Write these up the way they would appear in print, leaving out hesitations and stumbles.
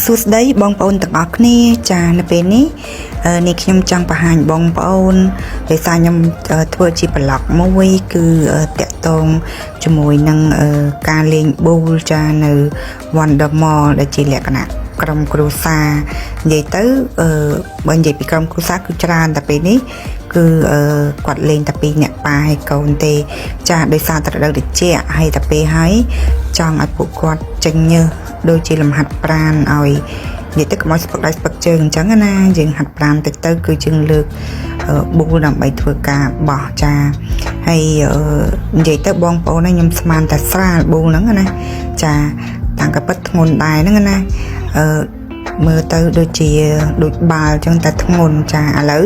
សួស្តីបងប្អូនទាំងអស់គ្នាចានៅពេលនេះនេះខ្ញុំចង់បង្ហាញបងប្អូនដោយសារខ្ញុំធ្វើជាប្លុកមួយគឺតាក់ទងជាមួយនឹងការលេងប៊ូលចានៅ Wonder Mall ដែលជាលក្ខណៈក្រុមគ្រួសារនិយាយទៅបើនិយាយពីក្រុមគ្រួសារគឺច្រើនតែពេលនេះគឺគាត់លេងតែពីរអ្នកប៉ាហើយកូនទេចាដោយសារតែរដូវត្រជាក់ហើយតែពេលហើយចង់ឲ្យពួកគាត់ចេញញើសដូចជាលំហាត់ប្រាណឲ្យនិយាយទៅកុំឲ្យស្ពឹកដៃស្ពឹកជើងអញ្ចឹងណាយើងហាត់ប្រាណតិចទៅគឺយើងលើកប៊ូលដើម្បីធ្វើការបោះចាហើយនិយាយទៅបងប្អូនខ្ញុំស្មានតែស្រាលប៊ូលហ្នឹងណាចាតាំងកពិតធ្ងន់ដែរហ្នឹងណាមើលទៅដូចជាដូចបាល់អញ្ចឹងតែធ្ងន់ចាឥឡូវ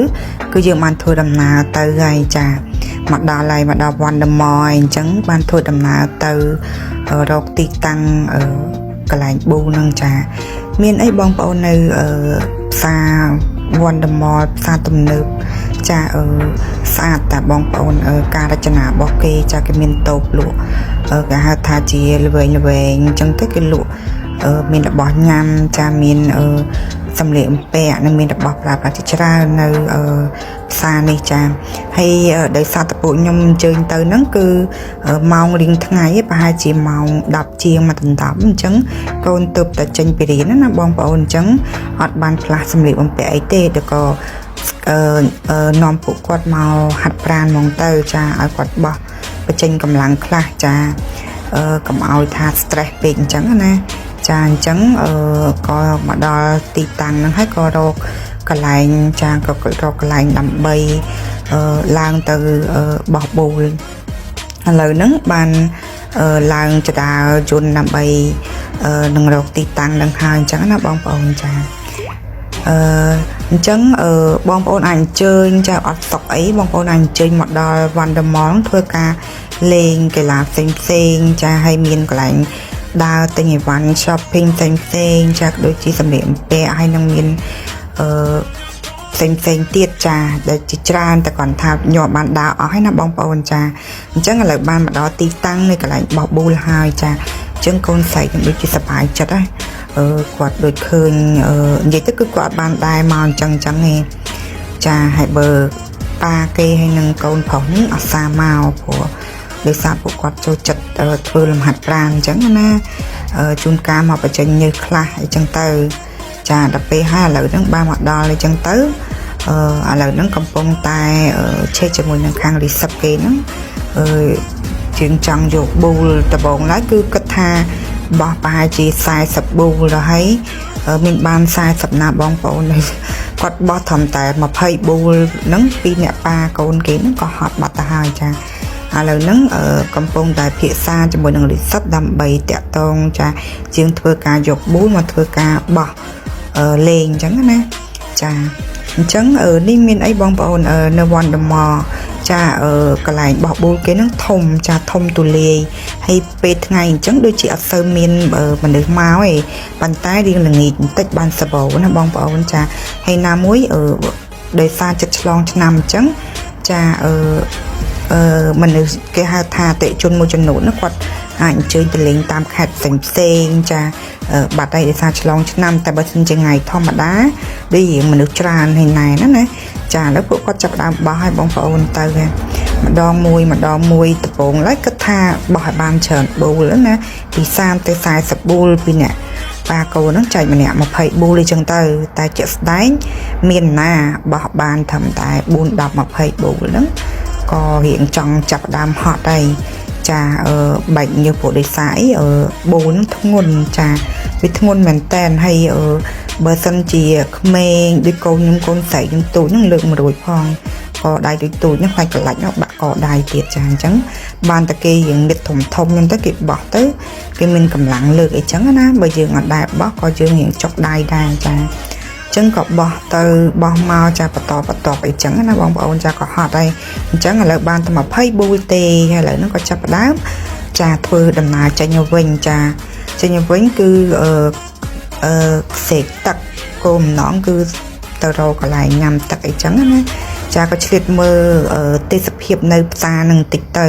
គឺយើងបានធ្វើដំណើរទៅហើយចាមកដល់ហើយមកដល់ Wonder Mall អញ្ចឹងបានធ្វើដំណើរទៅរកទីតាំងកន្លែងប៊ូនឹងចាមានអីបងប្អូននៅផ្សារ Wonder Mall ផ្សារទំនើបចាស្អាតតែបងប្អូនការរចនារបស់គេចាគេមានតូបលក់គេហៅថាជាល្វែងអញ្ចឹងទៅគេលក់មានរបស់ញ៉ាំចាមានសម្លៀកបំពាក់និងមានរបស់ប្រើប្រាស់ជាច្រើននៅផ្សារនេះចាហើយដោយសារតែពួកខ្ញុំអញ្ជើញទៅហ្នឹងគឺម៉ោងរៀងថ្ងៃប្រហែលជាម៉ោង10ជាងមកដល់10អញ្ចឹងកូនទើបតែចេញពីរៀនណាបងប្អូនអញ្ចឹងអត់បានផ្លាស់សម្លៀកបំពាក់អីទេតែក៏នាំពួកគាត់មកហាត់ប្រាណហ្មងទៅចាឲ្យគាត់បោះបញ្ចេញកម្លាំងខ្លះចាកុំឲ្យថា stress ពេកអញ្ចឹងណាចាអញ្ចឹងក៏មកដល់ទីតាំងហ្នឹងហើយក៏រកកន្លែងចាក៏រកកន្លែងដើម្បីឡើងទៅបោះប៊ូលឥឡូវហ្នឹងបានឡើងចដាលយន្តដើម្បីនឹងរកទីតាំងនឹងហើយអញ្ចឹងណាបងប្អូនចាអញ្ចឹងបងប្អូនអាចអញ្ជើញចាអត់សុកអីបងប្អូនអាចអញ្ជើញមកដល់ Wonder Mall ធ្វើការលេងកីឡាផ្សេងចាហើយមានកន្លែងដើរទិញអីវ៉ាន់ shopping ផ្សេងចាដូចជាសម្លៀកបំពាក់ហើយនឹងមានផ្សេងទៀតចាដែលជាច្រើនតែគាត់ថាញាប់បានដើរអស់ហើយណាបងប្អូនចាអញ្ចឹងឥឡូវបានមកដល់ទីតាំងនៃកន្លែងបោះប៊ូលហើយចាអញ្ចឹងកូនស្រីខ្ញុំដូចជាសប្បាយចិត្តហ៎គាត់ដូចឃើញនិយាយទៅគឺគាត់បានដែរមកអញ្ចឹងឯងចាហើយបើប៉ាគេហើយនឹងកូនប្រុសនេះអត់សាមកព្រោះដោយសារពួកគាត់ចូលចិត្តធ្វើលំហាត់ប្រាណអញ្ចឹងណាជួនកាលមកបញ្ចេញញើសខ្លះអញ្ចឹងទៅចាដល់ពេលហើយឥឡូវហ្នឹងបានមកដល់អញ្ចឹងទៅឥឡូវហ្នឹងកំពុងតែឆេកជាមួយនឹងខាង reception គេហ្នឹងជាងចង់យកប៊ូលដំបងឡើយគឺគិតថាបោះប្រហែលជា40ប៊ូលទៅហើយមានបាន40ណាបងប្អូនគាត់បោះត្រឹមតែ20ប៊ូលហ្នឹងពីអ្នកប៉ាកូនគេហ្នឹងក៏ហត់បាត់ទៅហើយចាឥឡូវហ្នឹងកំពុងតែភាសាជាមួយនឹង reception ដើម្បីតាក់ទងចាជាងធ្វើការយកប៊ូលមកធ្វើការបោះលេងអញ្ចឹងណាចាអញ្ចឹងនេះមានអីបងប្អូននៅ Wonder Mall ចាកន្លែងបោះប៊ូលគេហ្នឹងធំចាធំទូលាយហើយពេលថ្ងៃអញ្ចឹងដូចជាអត់សូវមានមនុស្សមកទេប៉ុន្តែរៀងល្ងាចបន្តិចបានសបោណាបងប្អូនចាហើយណាមួយដោយសារចិត្តឆ្លងឆ្នាំអញ្ចឹងចាមនុស្សគេហៅថាអតិជនមួយចំនួនណាគាត់អាចអញ្ជើញទៅលេងតាមខេត្តផ្សេងចាបាត់ហើយដោយសារឆ្លងឆ្នាំតែបើសិនជាថ្ងៃធម្មតាដូចរៀងមនុស្សច្រើនហើយណែណាចាឥឡូវពួកគាត់ចាប់ដើមបោះឲ្យបងប្អូនទៅម្ដងមួយដំបងឡើយគិតថាបោះឲ្យបានច្រើនប៊ូលណាពី30ទៅ40ប៊ូលពីអ្នកប៉ាកូនហ្នឹងចែកម្នាក់20ប៊ូលអញ្ចឹងទៅតែជាក់ស្ដែងមានណាបោះបានត្រឹមតែ4 10 20ប៊ូលហ្នឹងក៏រៀងចង់ចាប់ដើមហត់ហើយចាបែកញើសពួកដោយសារអីប៊ូលហ្នឹងធ្ងន់ចាវាធ្ងន់មែនតែនហើយបើសិនជាក្មេងដូចកូនខ្ញុំកូនស្រីខ្ញុំទូចហ្នឹងលើក1រួចផងក៏ដៃដូចទូចហ្នឹងខ្លាចកន្លាច់បាក់កដៃទៀតចាអញ្ចឹងបានតែគេរៀងនិតធំហ្នឹងទៅគេបោះទៅគេមានកម្លាំងលើកអីចឹងណាបើយើងអត់ដែរបោះក៏យើងរៀងចុកដៃដែរចាអញ្ចឹងក៏បោះទៅបោះមកចាបន្តអីចឹងណាបងប្អូនចាក៏ហត់ហើយអញ្ចឹងឥឡូវបានតែ20ប៊ូលទេហើយឥឡូវហ្នឹងក៏ចាប់ផ្ដើមចាធ្វើដំណើរចេញទៅវិញចាចេញទៅវិញគឺខ្សែទឹកគោលម្ដងគឺទៅរកកន្លែងញ៉ាំទឹកអីចឹងណាចាក៏ឆ្លៀតមើលទេសភាពនៅផ្សារនឹងតិចទៅ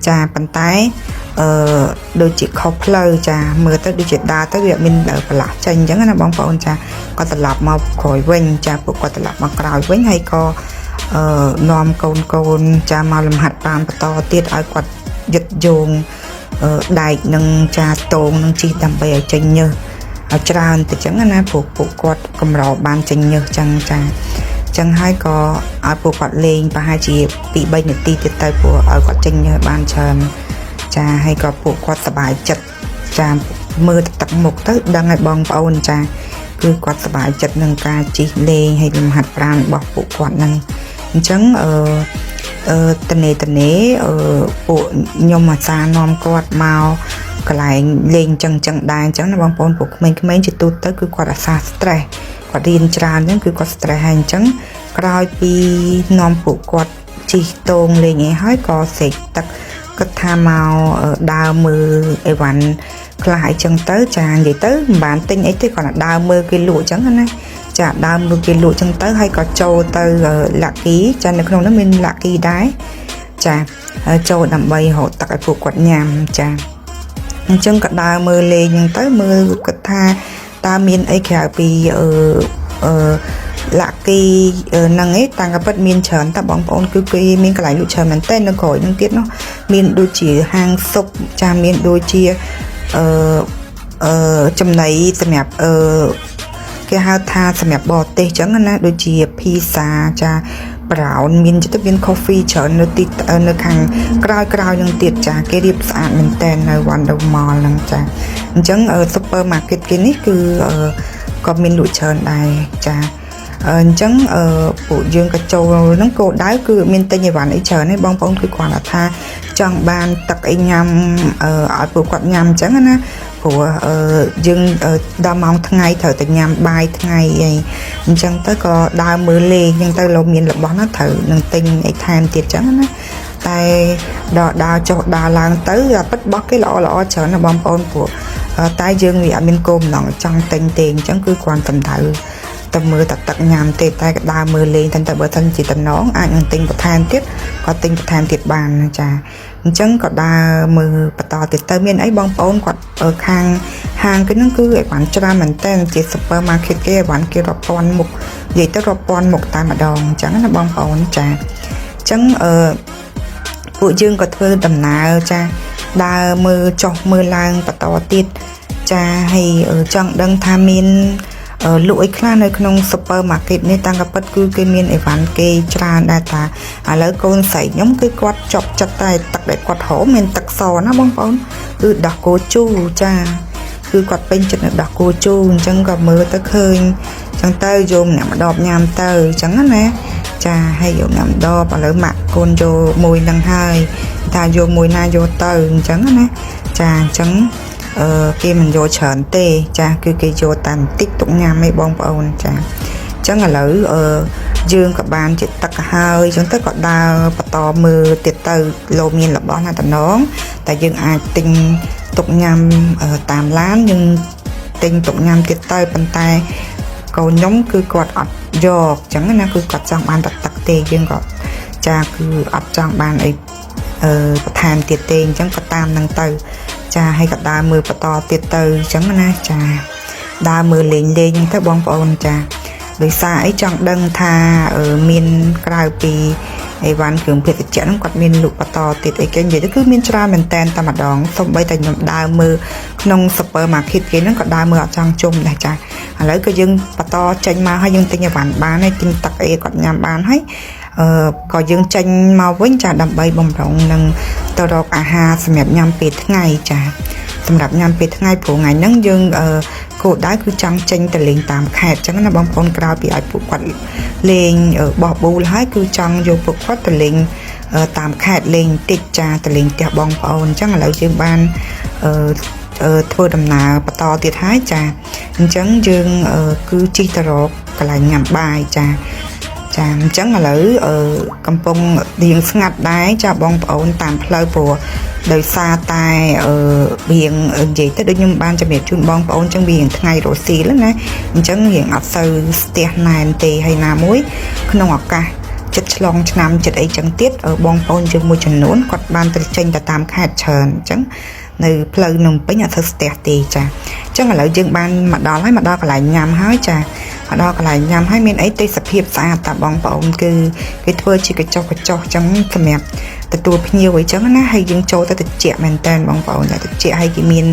ចាប៉ុន្តែដូចជាខុសផ្លូវចាមើលទៅដូចជាដើរទៅវាមានប្រឡាក់ចេញអញ្ចឹងណាបងប្អូនចាគាត់ត្រឡប់មកក្រោយវិញចាពួកគាត់ត្រឡប់មកក្រោយវិញហើយក៏នាំកូនចាមកលំហាត់ប្រាណបន្តទៀតឲ្យគាត់យឹតយងដែកនឹងចាតងនឹងជីដើម្បីឲ្យចេញញើសឲ្យច្រើនទៅចឹងណាពួកគាត់កម្របានចេញញើសចឹងចាចឹងហើយក៏ឲ្យពួកគាត់លេងប្រហែលជា 2-3 នាទីទៀតទៅពួកឲ្យគាត់ចេញញើសបានច្រើនចាហើយក៏ពួកគាត់សប្បាយចិត្តចាមើលទឹកមុខទៅដឹងឲ្យបងប្អូនចាគឺគាត់សប្បាយចិត្តនឹងការជិះលេងហើយលំហាត់ប្រាណរបស់ពួកគាត់នឹងអញ្ចឹងតនេពួកខ្ញុំអាសានាំគាត់មកកន្លែងលេងចឹងដែរអញ្ចឹងណាបងប្អូនពួកក្មេងៗជាទូទៅគឺគាត់អាសា stress គាត់រៀនច្រើនអញ្ចឹងគឺគាត់ stress ហើយអញ្ចឹងក្រោយពីនាំពួកគាត់ជិះតងលេងអីហើយក៏សេកទឹកគាត់ថាមកដើរមើលអីវ៉ាន់ខ្លះអីចឹងទៅចានិយាយទៅមិនបានទិញអីទេគាត់ដើរមើលគេលក់អញ្ចឹងណាចាដើមមើលគេលក់ចឹងទៅហើយក៏ចូលទៅលាក់គីចានៅក្នុងនោះមានលាក់គីដែរចាចូលដើម្បីរកទឹកឲ្យពួកគាត់ញ៉ាំចាអញ្ចឹងក៏ដើរមើលលេងហ្នឹងទៅមើលគាត់ថាតើមានអីក្រៅពីលាក់គីហ្នឹងឯងតាំងក៏ពិតមានច្រើនតើបងប្អូនគឺគេមានកន្លែងលក់ច្រើនមែនតើនៅក្រោយហ្នឹងទៀតនោះមានដូចជាហាងស៊ុបចាមានដូចជាចំណីសម្រាប់គេហៅថាសម្រាប់បរទេសចឹងណាដូចជាភីសាចាប្រោនមានចិត្តមាន coffee ច្រើននៅខាងក្រោយនឹងទៀតចាគេរៀបស្អាតមែនតើនៅ Wonder Mall ហ្នឹងចាអញ្ចឹង supermarket គេនេះគឺក៏មានលក់ច្រើនដែរចាអញ្ចឹងពួកយើងក៏ចូលហ្នឹងគោលដៅគឺមានទិញអីវ៉ាន់អីច្រើនហ្នឹងបងប្អូនគឺគាត់ថាចង់បានទឹកអីញ៉ាំឲ្យពួកគាត់ញ៉ាំអញ្ចឹងណាព្រោះយើងដល់ម៉ោងថ្ងៃត្រូវតែញ៉ាំបាយថ្ងៃអញ្ចឹងទៅក៏ដើរមើលលេងអញ្ចឹងទៅលោកមានរបស់ណាត្រូវនឹងទិញអីថែមទៀតអញ្ចឹងណាតែដល់ដើរចុះដើរឡើងទៅពិតរបស់គេល្អច្រើនណាបងប្អូនព្រោះតែយើងវាអត់មានគោលបំណងចង់ទិញទេអញ្ចឹងគឺគាត់សំដៅតែមើលទឹកញ៉ាំទេតែក៏ដើរមើលលេងតែបើសិនជាតំណងអាចនឹងទិញបន្ថែមទៀតក៏ទិញបន្ថែមទៀតបានចាអញ្ចឹងក៏ដើរមើលបន្តទៀតទៅមានអីបងប្អូនគាត់ខាងហាងគេហ្នឹងគឺអីវ៉ាន់ច្រើនមែនតើជា supermarket គេអីវ៉ាន់គេរាប់ពាន់មុខនិយាយទៅរាប់ពាន់មុខតែម្ដងអញ្ចឹងណាបងប្អូនចាអញ្ចឹងពួកយើងក៏ធ្វើដំណើរចាដើរមើលចុះមើលឡើងបន្តទៀតចាហើយចង់ដឹងថាមានលក់អីខ្លះនៅក្នុង supermarket នេះតាំងក៏ពិតគឺគេមានអីវ៉ាន់គេច្រើនដែរតាឥឡូវកូនស្រីខ្ញុំគឺគាត់ចប់ចិត្តតែទឹកដែលគាត់ហូបមានទឹកសណាបងប្អូនគឺដោះគោជូរចាគឺគាត់ពេញចិត្តនៅដោះគោជូរអញ្ចឹងក៏មើលទៅឃើញអញ្ចឹងទៅយកម្នាក់ម្ដបញ៉ាំទៅអញ្ចឹងណាចាហើយយកម្នាក់ម្ដបឥឡូវម៉ាក់កូនយកមួយនឹងហើយថាយកមួយណាយកទៅអញ្ចឹងណាចាអញ្ចឹងគេមិនយកច្រើនទេចាគឺគេយកតែបន្តិចទុកញ៉ាំឯងបងប្អូនចាអញ្ចឹងឥឡូវយើងក៏បានជាទឹកហើយអញ្ចឹងទៅក៏ដើរបន្តមើលទៀតទៅលោកមានរបស់ណាតំណងតែយើងអាចទិញទុកញ៉ាំតាមឡានយើងទិញទុកញ៉ាំទៀតទៅប៉ុន្តែកូនខ្ញុំគឺគាត់អត់យកអញ្ចឹងណាគឺគាត់ចង់បានទឹកទេយើងក៏ចាគឺអត់ចង់បានអីបន្ថែមទៀតទេអញ្ចឹងក៏តាមនឹងទៅចាហើយក៏ដើរមើលបន្តទៀតទៅអញ្ចឹងណាចាដើរមើលលេងទៅបងប្អូនចាដោយសារអីចង់ដឹងថាមានក្រៅពីអីវ៉ាន់គ្រឿងភេសជ្ជៈហ្នឹងគាត់មានលក់បន្តទៀតអីគេនិយាយទៅគឺមានច្រើនមែនតែម្ដងសូម្បីតែខ្ញុំដើរមើលក្នុង supermarket គេហ្នឹងក៏ដើរមើលអត់ចង់ជុំដែរចាឥឡូវក៏យើងបន្តចេញមកហើយយើងទិញអីវ៉ាន់បានហើយទិញទឹកអីគាត់ញ៉ាំបានហើយក៏យើងចេញមកវិញចាដើម្បីបំរុងនឹងទៅរកអាហារសម្រាប់ញ៉ាំពេលថ្ងៃចាសម្រាប់ញ៉ាំពេលថ្ងៃព្រោះថ្ងៃហ្នឹងយើងគោលដៅគឺចង់ចេញទៅលេងតាមខេត្តអញ្ចឹងណាបងប្អូនក្រោយពីឲ្យពួកគាត់លេងបោះប៊ូលហើយគឺចង់យកពួកគាត់ទៅលេងតាមខេត្តលេងតិចចាទៅលេងផ្ទះបងប្អូនអញ្ចឹងឥឡូវយើងបានធ្វើដំណើរបន្តទៀតហើយចាអញ្ចឹងយើងគឺជិះទៅរកកន្លែងញ៉ាំបាយចាចាអញ្ចឹងឥឡូវកំពុងរៀងស្ងាត់ដែរចាបងប្អូនតាមផ្លូវព្រោះដោយសារតែរៀងនិយាយទៅដូចខ្ញុំបានជំរាបជូនបងប្អូនអញ្ចឹងវាថ្ងៃរសៀលណាអញ្ចឹងរៀងអត់សូវស្ទះណែនទេហើយណាមួយក្នុងឱកាស ចិត្តឆ្លងឆ្នាំចិត្តអីចឹងទៀតបងប្អូនយើងមួយចំនួនគាត់បានទៅចេញទៅតាមខេត្តច្រើនអញ្ចឹងនៅផ្លូវនំពេញអត់ធ្វើស្ទះទេចាអញ្ចឹងឥឡូវយើងបានមកដល់ហើយកន្លែងញ៉ាំហើយចាមកដល់កន្លែងញ៉ាំហើយមានអីទេសភាពស្អាតតាបងប្អូនគឺគេធ្វើជាកញ្ចុះអញ្ចឹងសម្រាប់ទទួលភ្ញៀវអីចឹងណាហើយយើងចូលទៅតិចមែនតើបងប្អូនតែតិចហើយគេមាន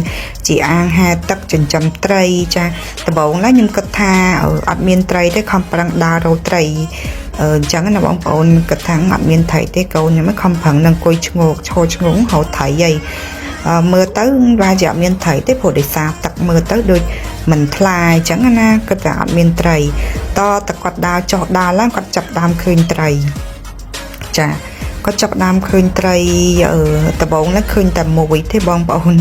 ជាអាងហែទឹកចិញ្ចឹមត្រីចាដំបូងឡើយខ្ញុំគិតថាអត់មានត្រីទេខំប្រឹងដើររកត្រីអញ្ចឹងណាបងប្អូនគិតថាអត់មានត្រីទេកូនខ្ញុំខំប្រឹងនឹងអង្គុយឈ្ងោកឈរឈ្ងងហៅត្រីអីមើលទៅវាជាអត់មានត្រីទេព្រោះដោយសារទឹកមើលទៅដូចមិនថ្លាអញ្ចឹងណាគាត់ថាអត់មានត្រីតតែគាត់ដើរចុះដើរឡើងគាត់ចាប់ដើមឃើញត្រីចាគាត់ចាប់ដើមឃើញត្រីដំបងហ្នឹងឃើញតែមួយទេបងប្អូន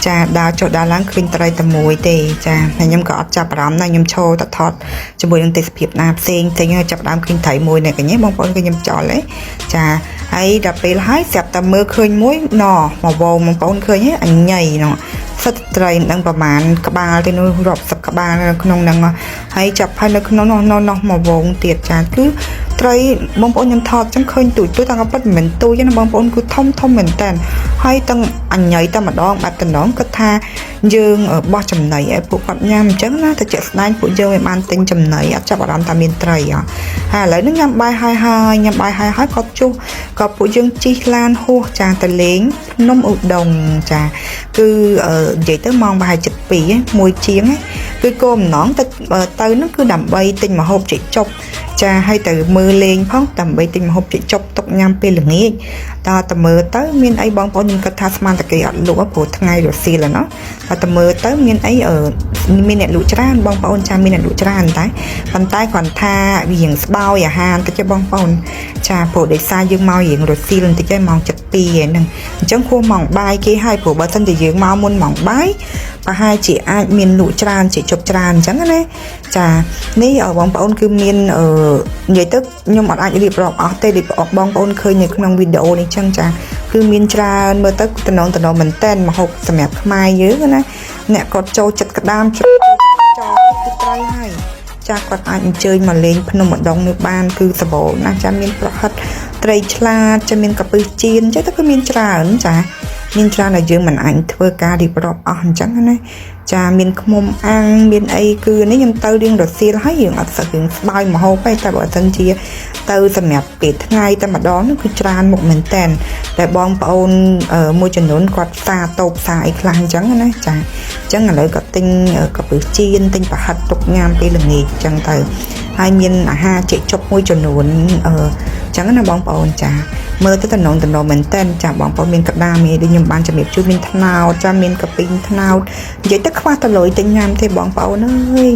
ចាដើរចុះដើរឡើងឃើញត្រីតែមួយទេចាហើយខ្ញុំក៏អត់ចាប់អារម្មណ៍ដែរខ្ញុំឈរតែថតជាមួយនឹងទេសភាពណាផ្សេងចាប់ដើមឃើញត្រីមួយនេះកញ្ញាបងប្អូនគឺខ្ញុំចោលហ៎ចាហើយដល់ពេលហើយស្រាប់តែមើលឃើញមួយណមកវងបងប្អូនឃើញហ៎អញៃណសិតត្រីមិនដឹងប្រហែលក្បាលទេនោះរាប់សិបក្បាលនៅក្នុងហ្នឹងហើយចាប់ហើយនៅក្នុងនោះមកវងទៀតចាគឺត្រីបងប្អូនខ្ញុំថតចឹងឃើញទូចតែក៏ពិតមិនមែនទូចទេណាបងប្អូនគឺធំមែនតើហើយទាំងអញ្ញៃតែម្ដងបែបតំណងគាត់ថាយើងបោះចំណីឲ្យពួកគាត់ញ៉ាំអញ្ចឹងណាតែជាក់ស្ដែងពួកយើងមិនបានទិញចំណីអត់ចាប់អារម្មណ៍ថាមានត្រីហើយឥឡូវនេះញ៉ាំបាយហើយញ៉ាំបាយហើយគាត់ជុះក៏ពួកយើងជិះឡានហួសចាទៅលេងភ្នំឧដុង្គចាគឺនិយាយទៅម៉ោងប្រហែល7:02មួយជាងគឺគោលបំណងទៅហ្នឹងគឺដើម្បីទិញម្ហូបចេកចុកចាឲ្យទៅមើលលេងផងដើម្បីទិញម្ហូបចេកចុកទុកញ៉ាំពេលល្ងាចដល់តែមើលទៅមានអីបងប្អូនខ្ញុំគិតថាស្មានតែគេអត់លក់ព្រោះថ្ងៃរសៀលណាដល់តែមើលទៅមានអីមានអ្នកលក់ច្រើនបងប្អូនចាមានអ្នកលក់ច្រើនតែប៉ុន្តែគ្រាន់ថាវារៀងស្បើយអាហារតិចទេបងប្អូនចាព្រោះដោយសារយើងមករៀងរសៀលបន្តិចឯងម៉ោង7:02ហ្នឹងអញ្ចឹងខួរម៉ោងបាយគេហើយព្រោះបើសិនជាយើងមកមុនម៉ោងបាយប្រហែលជាអាចមានលក់ច្រើនជាជប់ច្រើនអញ្ចឹងណាចានេះបងប្អូនគឺមាននិយាយទៅខ្ញុំអត់អាចរៀបរាប់អស់ទេដូចបងប្អូនឃើញនៅក្នុងវីដេអូនេះអញ្ចឹងចាគឺមានច្រើនមើលទៅតំណងមែនតែនមហូបសម្រាប់ខ្មែរយើងណាអ្នកគាត់ចូលចិត្តក្តាមចូលគឺត្រូវហើយចាគាត់អាចអញ្ជើញមកលេងភ្នំឧដុង្គនេះបានគឺសបោណាចាមានប្រហិតត្រីឆ្លាតចាមានកពឹសចៀនចឹងទៅគឺមានច្រើនចាមានច្រើនដែលយើងមិនអាចធ្វើការរៀបរាប់អស់អញ្ចឹងណាចាមានខ្មុំអាំងមានអីគឺនេះខ្ញុំទៅរៀងរសៀលហើយយើងអត់ស្គាល់ស្បើយមហូបទេតែបើសិនជាទៅសម្រាប់ពេលថ្ងៃតែម្ដងនោះគឺច្រើនមុខមែនតែនតែបងប្អូនមួយចំនួនគាត់ផ្សារតូបផ្សារអីខ្លះអញ្ចឹងណាចាអញ្ចឹងឥឡូវគាត់ទិញកពឹសចៀនទិញប្រហិតទុកញ៉ាំពេលល្ងាចអញ្ចឹងទៅហើយមានអាហារចេកចុកមួយចំនួនអញ្ចឹងណាបងប្អូនចាមើលទៅតំណមែនតែនចាបងប្អូនមានក្តាមមានដូចខ្ញុំបានជំរាបជូនមានថ្នោតចាមានកពីងថ្នោតនិយាយទៅខ្វះតលុយទិញញ៉ាំទេបងប្អូនអើយ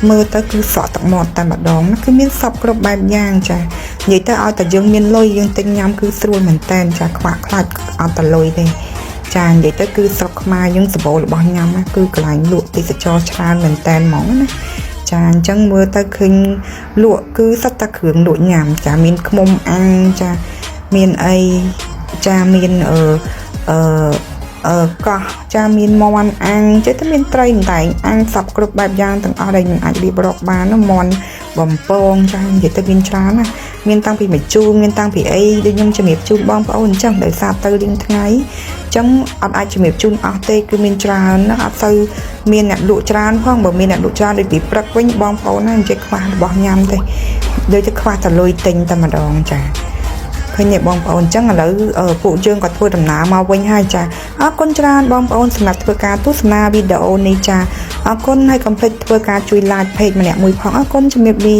មើលទៅគឺសក់ទឹកមាត់តែម្ដងគឺមានសពគ្រប់បែបយ៉ាងចានិយាយទៅឲ្យតែយើងមានលុយយើងទិញញ៉ាំគឺស្រួលមែនតែនចាខ្វះខ្លាចអត់តលុយទេចានិយាយទៅគឺស្រុកខ្មែរយើងសម្បូររបស់ញ៉ាំគឺកន្លែងលក់ទេសចរច្រើនមែនតែនហ្មងណាចាអញ្ចឹងមើលទៅឃើញលក់គឺសិតតែគ្រឿងលក់ញ៉ាំចាមានខ្មុំអាំងចាមានអីចាមានកោះចាមានមាន់អាំងចេះតែមានត្រីតែងអាំងសពគ្រប់បែបយ៉ាងទាំងអស់ដែលយើងអាចរៀបរាប់បានណាមាន់បំពងចានិយាយទៅមានច្រើនណាមានតាំងពីម្ជូរមានតាំងពីអីដូចខ្ញុំជំរាបជូនបងប្អូនអញ្ចឹងដោយសារទៅរៀងថ្ងៃអញ្ចឹងអត់អាចជំរាបជូនអស់ទេគឺមានច្រើនណាអត់ទៅមានអ្នកលក់ច្រើនផងបើមានអ្នកលក់ច្រើនដូចពីព្រឹកវិញបងប្អូនណានិយាយខ្វះរបស់ញ៉ាំទេដូចទៅខ្វះតែលុយទិញតែម្ដងចាឃើញទេបងប្អូនអញ្ចឹងឥឡូវពួកយើងក៏ធ្វើដំណើរមកវិញហើយចាអរគុណច្រើនបងប្អូនសម្រាប់ធ្វើការទស្សនាវីដេអូនេះចាអរគុណហើយកុំភ្លេចធ្វើការជួយ like page ម្នាក់មួយផងអរគុណជំរាបលា